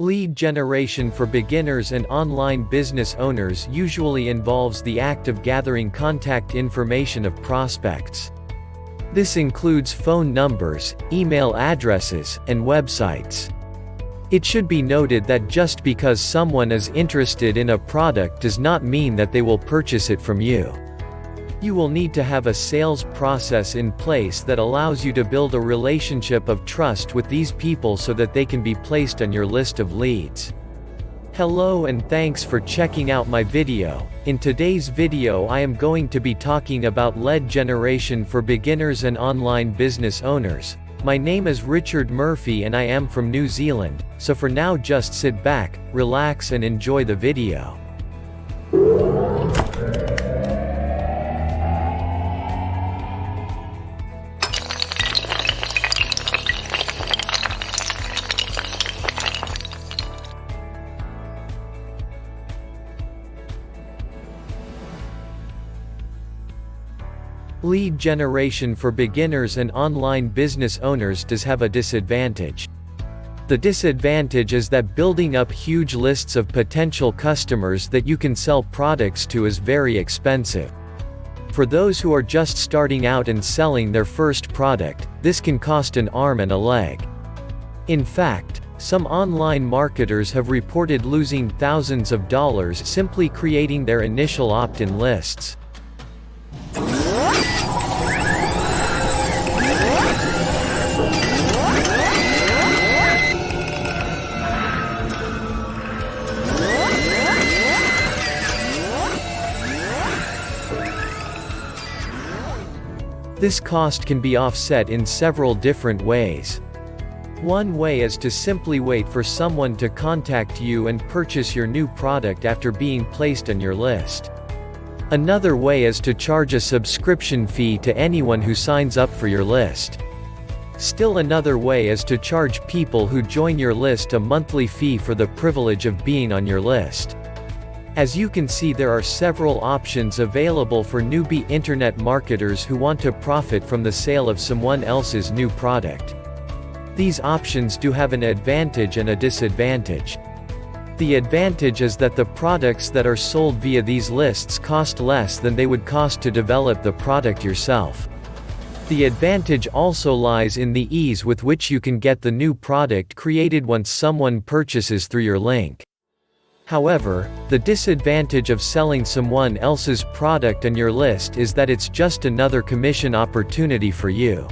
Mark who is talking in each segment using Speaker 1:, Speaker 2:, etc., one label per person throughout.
Speaker 1: Lead generation for beginners and online business owners usually involves the act of gathering contact information of prospects. This includes phone numbers, email addresses, and websites. It should be noted that just because someone is interested in a product does not mean that they will purchase it from you. You will need to have a sales process in place that allows you to build a relationship of trust with these people so that they can be placed on your list of leads. Hello and thanks for checking out my video. In today's video I am going to be talking about lead generation for beginners and online business owners. My name is Richard Murphy and I am from New Zealand, so for now just sit back, relax and enjoy the video. Lead generation for beginners and online business owners does have a disadvantage. The disadvantage is that building up huge lists of potential customers that you can sell products to is very expensive. For those who are just starting out and selling their first product, this can cost an arm and a leg. In fact, some online marketers have reported losing thousands of dollars simply creating their initial opt-in lists. This cost can be offset in several different ways. One way is to simply wait for someone to contact you and purchase your new product after being placed on your list. Another way is to charge a subscription fee to anyone who signs up for your list. Still another way is to charge people who join your list a monthly fee for the privilege of being on your list. As you can see, there are several options available for newbie internet marketers who want to profit from the sale of someone else's new product. These options do have an advantage and a disadvantage. The advantage is that the products that are sold via these lists cost less than they would cost to develop the product yourself. The advantage also lies in the ease with which you can get the new product created once someone purchases through your link. However, the disadvantage of selling someone else's product on your list is that it's just another commission opportunity for you.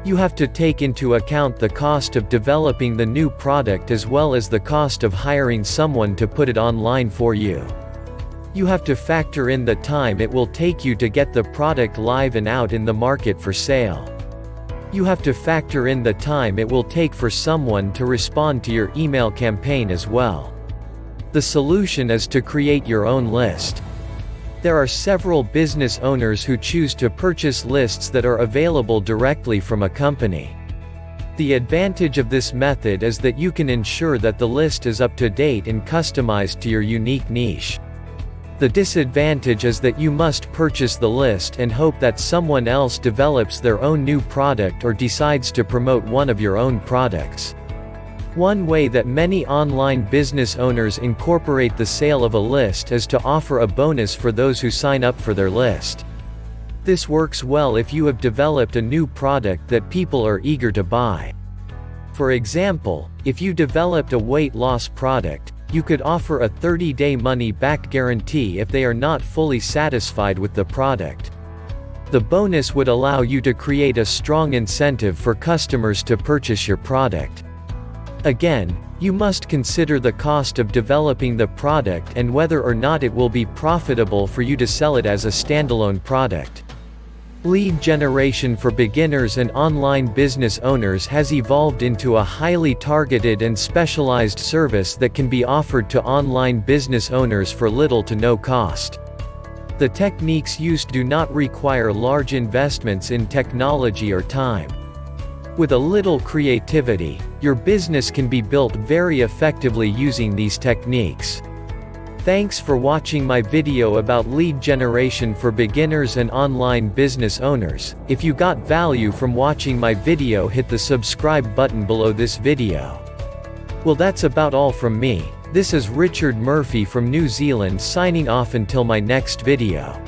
Speaker 1: You have to take into account the cost of developing the new product as well as the cost of hiring someone to put it online for you. You have to factor in the time it will take you to get the product live and out in the market for sale. You have to factor in the time it will take for someone to respond to your email campaign as well. The solution is to create your own list. There are several business owners who choose to purchase lists that are available directly from a company. The advantage of this method is that you can ensure that the list is up to date and customized to your unique niche. The disadvantage is that you must purchase the list and hope that someone else develops their own new product or decides to promote one of your own products. One way that many online business owners incorporate the sale of a list is to offer a bonus for those who sign up for their list. This works well if you have developed a new product that people are eager to buy. For example, if you developed a weight loss product, you could offer a 30-day money-back guarantee if they are not fully satisfied with the product. The bonus would allow you to create a strong incentive for customers to purchase your product. Again, you must consider the cost of developing the product and whether or not it will be profitable for you to sell it as a standalone product. Lead generation for beginners and online business owners has evolved into a highly targeted and specialized service that can be offered to online business owners for little to no cost. The techniques used do not require large investments in technology or time. With a little creativity, your business can be built very effectively using these techniques. Thanks for watching my video about lead generation for beginners and online business owners. If you got value from watching my video, hit the subscribe button below this video. Well, that's about all from me. This is Richard Murphy from New Zealand signing off until my next video.